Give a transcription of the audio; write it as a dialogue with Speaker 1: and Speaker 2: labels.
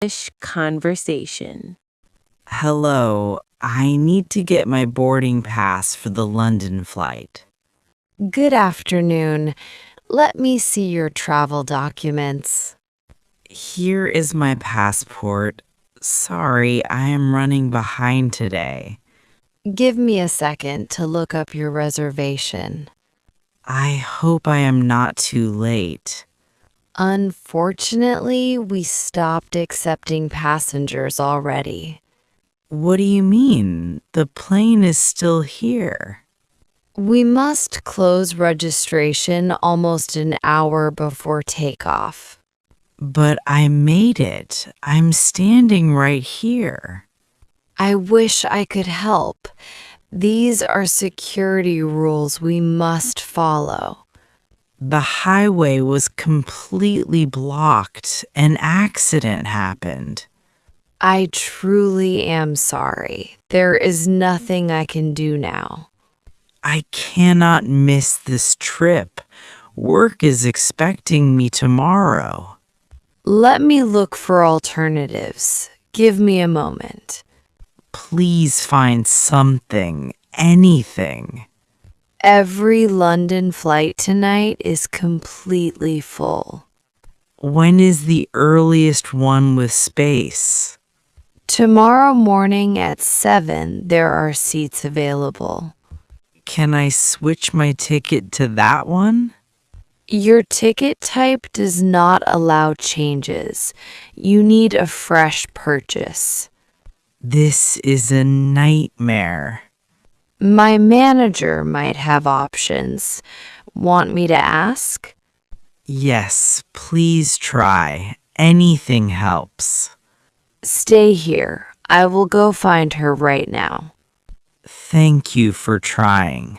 Speaker 1: English conversation.
Speaker 2: Hello, I need to get my boarding pass for the London flight.
Speaker 3: Good afternoon. Let me see your travel documents.
Speaker 2: Here is my passport. Sorry, I am running behind today.
Speaker 3: Give me a second to look up your reservation.
Speaker 2: I hope I am not too late.
Speaker 3: Unfortunately, we stopped accepting passengers already.
Speaker 2: What do you mean? The plane is still here.
Speaker 3: We must close registration almost an hour before takeoff.
Speaker 2: But I made it. I'm standing right here.
Speaker 3: I wish I could help. These are security rules we must follow.
Speaker 2: The highway was completely blocked. An accident happened.
Speaker 3: I truly am sorry. There is nothing I can do now.
Speaker 2: I cannot miss this trip. Work is expecting me tomorrow.
Speaker 3: Let me look for alternatives. Give me a moment.
Speaker 2: Please find something, anything.
Speaker 3: Every London flight tonight is completely full.
Speaker 2: When is the earliest one with space?
Speaker 3: Tomorrow morning at 7, there are seats available.
Speaker 2: Can I switch my ticket to that one?
Speaker 3: Your ticket type does not allow changes. You need a fresh purchase.
Speaker 2: This is a nightmare.
Speaker 3: My manager might have options. Want me to ask?
Speaker 2: Yes, please try. Anything helps.
Speaker 3: Stay here. I will go find her right now.
Speaker 2: Thank you for trying.